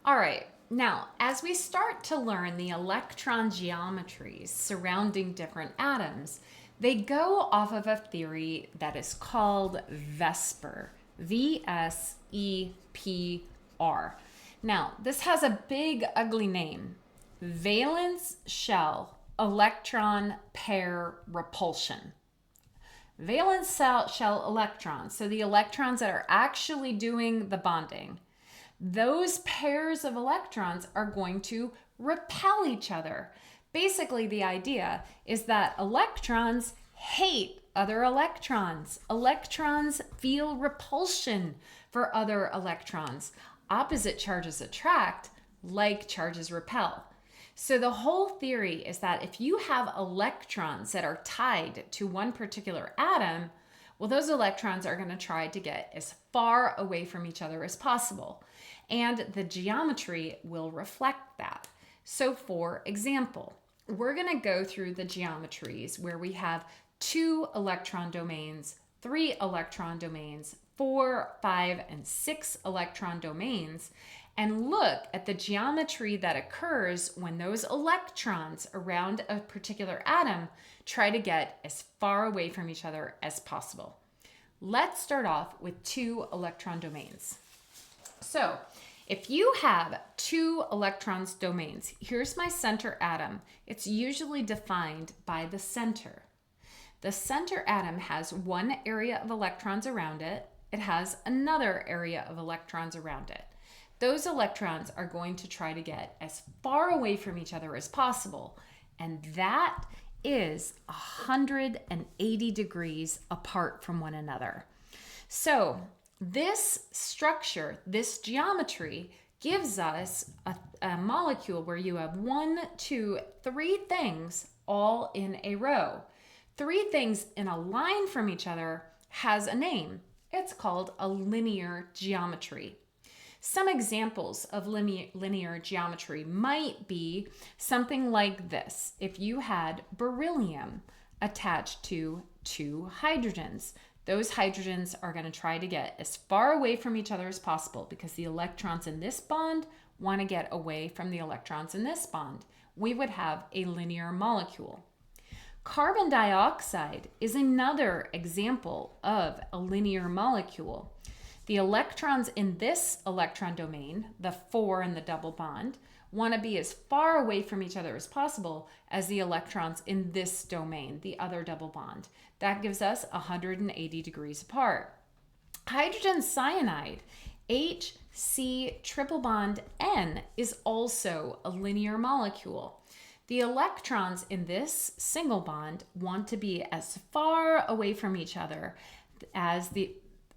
All right, now as we start to learn the electron geometries surrounding different atoms, they go off of a theory that is called VSEPR. VSEPR. Now, this has a big, ugly name. Valence shell electron pair repulsion. Valence shell electrons, so the electrons that are actually doing the bonding, those pairs of electrons are going to repel each other. Basically, the idea is that electrons hate other electrons. Electrons feel repulsion for other electrons. Opposite charges attract, like charges repel. So the whole theory is that if you have electrons that are tied to one particular atom, well, those electrons are going to try to get as far away from each other as possible. And the geometry will reflect that. So for example, we're going to go through the geometries where we have 2 electron domains, 3 electron domains, 4, 5, and 6 electron domains, and look at the geometry that occurs when those electrons around a particular atom try to get as far away from each other as possible. Let's start off with 2 electron domains. So if you have 2 electrons domains, here's my center atom. It's usually defined by the center. The center atom has one area of electrons around it. It has another area of electrons around it. Those electrons are going to try to get as far away from each other as possible, and that is 180 degrees apart from one another. So this structure, this geometry, gives us a molecule where you have 1, 2, 3 things all in a row. 3 things in a line from each other has a name. It's called a linear geometry. Some examples of linear geometry might be something like this. If you had beryllium attached to 2 hydrogens, those hydrogens are going to try to get as far away from each other as possible because the electrons in this bond want to get away from the electrons in this bond. We would have a linear molecule. Carbon dioxide is another example of a linear molecule. The electrons in this electron domain, the 4 in the double bond, want to be as far away from each other as possible as the electrons in this domain, the other double bond. That gives us 180 degrees apart. Hydrogen cyanide, HC triple bond N, is also a linear molecule. The electrons in this single bond want to be as far away from each other as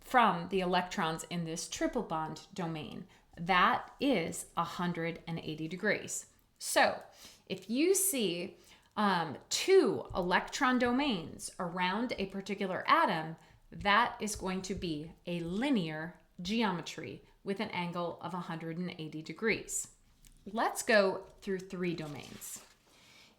from the electrons in this triple bond domain. That is 180 degrees. So if you see 2 electron domains around a particular atom, that is going to be a linear geometry with an angle of 180 degrees. Let's go through 3 domains.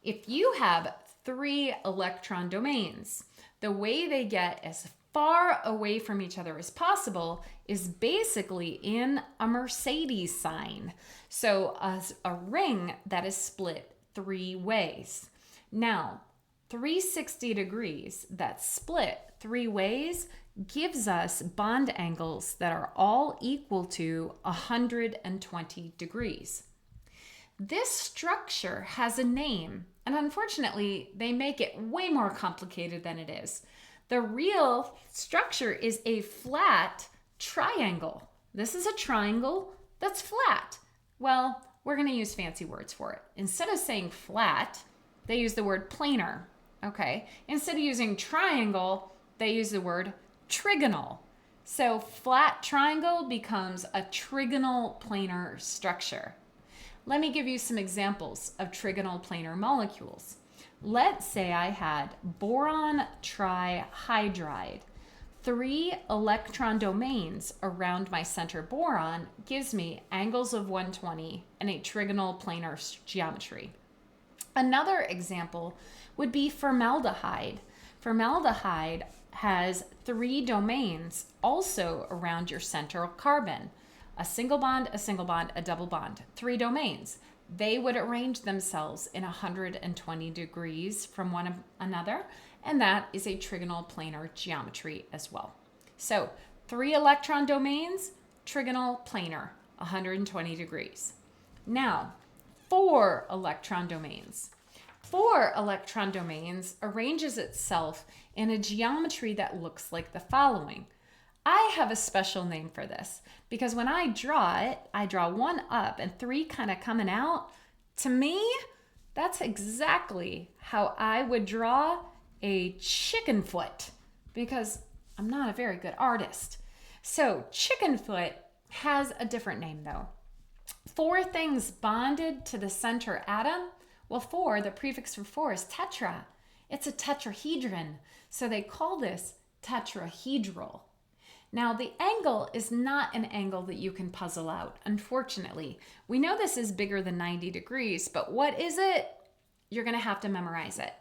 If you have 3 electron domains, the way they get as far away from each other as possible is basically in a Mercedes sign. So a ring that is split 3 ways. Now, 360 degrees that's split 3 ways gives us bond angles that are all equal to 120 degrees. This structure has a name, and unfortunately, they make it way more complicated than it is. The real structure is a flat triangle. This is a triangle that's flat. Well, we're going to use fancy words for it. Instead of saying flat, they use the word planar. Okay. Instead of using triangle, they use the word trigonal. So flat triangle becomes a trigonal planar structure. Let me give you some examples of trigonal planar molecules. Let's say I had boron trihydride. 3 electron domains around my center boron gives me angles of 120 and a trigonal planar geometry. Another example would be formaldehyde. Formaldehyde has 3 domains also around your central carbon. a single bond, a double bond, 3 domains. They would arrange themselves in 120 degrees from one another, and that is a trigonal planar geometry as well. So 3 electron domains, trigonal planar, 120 degrees. Now, 4 electron domains. 4 electron domains arranges itself in a geometry that looks like the following. I have a special name for this because when I draw it, I draw 1 up and 3 kind of coming out. To me, that's exactly how I would draw a chicken foot because I'm not a very good artist. So chicken foot has a different name though. 4 things bonded to the center atom. Well, 4, the prefix for 4 is tetra. It's a tetrahedron. So they call this tetrahedral. Now, the angle is not an angle that you can puzzle out, unfortunately. We know this is bigger than 90 degrees, but what is it? You're going to have to memorize it.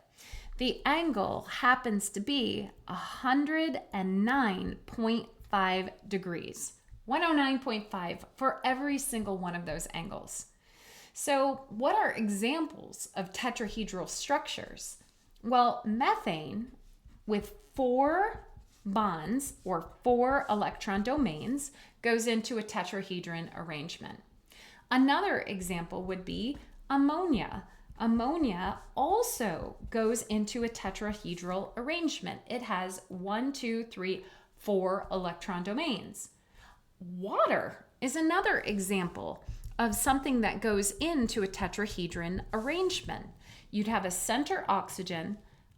The angle happens to be 109.5 degrees. 109.5 for every single one of those angles. So what are examples of tetrahedral structures? Well, methane with 4 bonds or 4 electron domains goes into a tetrahedron arrangement. Another example would be ammonia. Ammonia also goes into a tetrahedral arrangement. It has 1, 2, 3, 4 electron domains. Water is another example of something that goes into a tetrahedron arrangement. You'd have a center oxygen,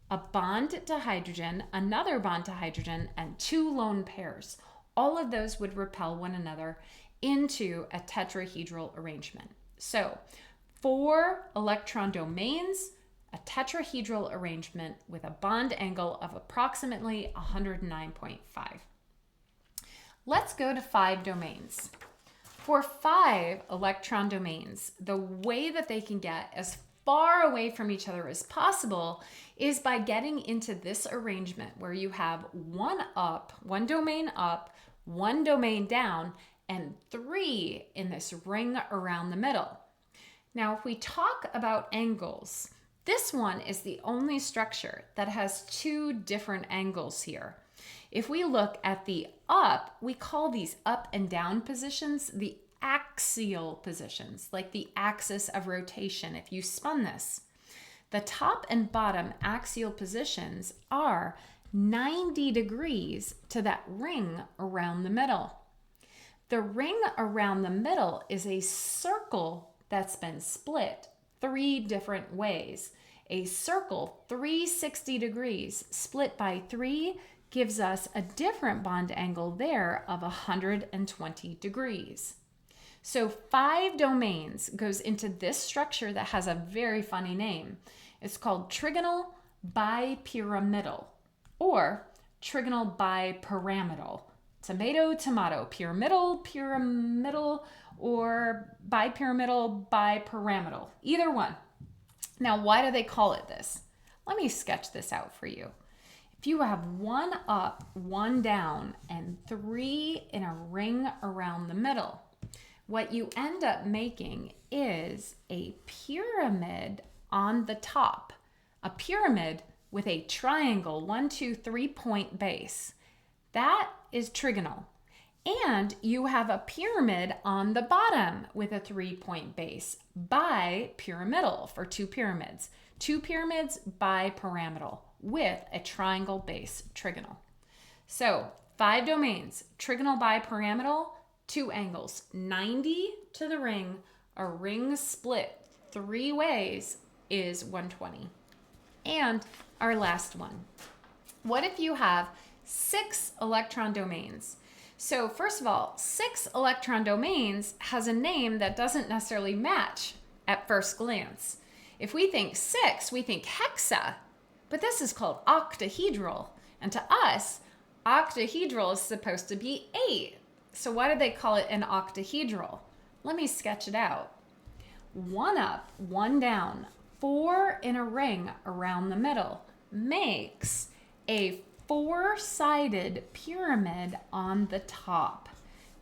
a bond to hydrogen, another bond to hydrogen, and 2 lone pairs. All of those would repel one another into a tetrahedral arrangement. So 4 electron domains, a tetrahedral arrangement with a bond angle of approximately 109.5. Let's go to 5 domains. For 5 electron domains, the way that they can get as far away from each other as possible is by getting into this arrangement where you have 1 up, 1 domain up, 1 domain down, and 3 in this ring around the middle. Now, if we talk about angles, this one is the only structure that has 2 different angles here. If we look at the up, we call these up and down positions the axial positions, like the axis of rotation if you spun this. The top and bottom axial positions are 90 degrees to that ring around the middle. The ring around the middle is a circle that's been split 3 different ways. A circle 360 degrees split by 3 gives us a different bond angle there of 120 degrees. So 5 domains goes into this structure that has a very funny name. It's called trigonal bipyramidal or trigonal bipyramidal. Tomato, tomato, pyramidal, pyramidal, or bipyramidal, bipyramidal. Either one. Now, why do they call it this? Let me sketch this out for you. If you have 1 up, 1 down, and 3 in a ring around the middle, what you end up making is a pyramid on the top. A pyramid with a triangle, 1, 2, 3 point base. That is trigonal. And you have a pyramid on the bottom with a 3 point base. Bipyramidal for 2 pyramids. 2 pyramids bipyramidal with a triangle base trigonal. So 5 domains, trigonal bipyramidal, 2 angles, 90 to the ring, a ring split 3 ways is 120. And our last one. What if you have 6 electron domains? So first of all, 6 electron domains has a name that doesn't necessarily match at first glance. If we think 6, we think hexa, but this is called octahedral. And to us, octahedral is supposed to be 8. So why did they call it an octahedral? Let me sketch it out. 1 up, 1 down, 4 in a ring around the middle makes a 4-sided pyramid on the top.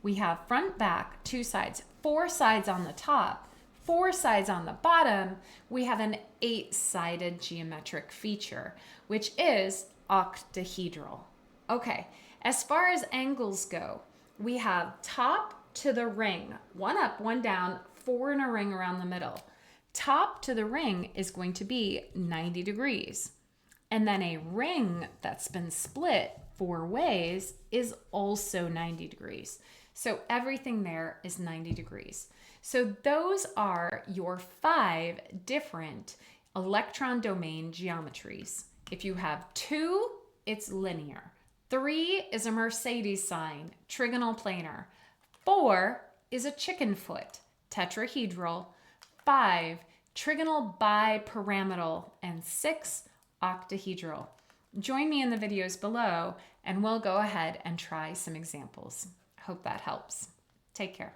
We have front, back, 2 sides, 4 sides on the top, 4 sides on the bottom. We have an 8-sided geometric feature, which is octahedral. Okay, as far as angles go, we have top to the ring, 1 up, 1 down, 4 in a ring around the middle. Top to the ring is going to be 90 degrees. And then a ring that's been split 4 ways is also 90 degrees. So everything there is 90 degrees. So those are your 5 different electron domain geometries. If you have 2, it's linear. 3 is a Mercedes sign, trigonal planar. 4 is a chicken foot, tetrahedral. 5, trigonal bipyramidal. And 6, octahedral. Join me in the videos below and we'll go ahead and try some examples. Hope that helps. Take care.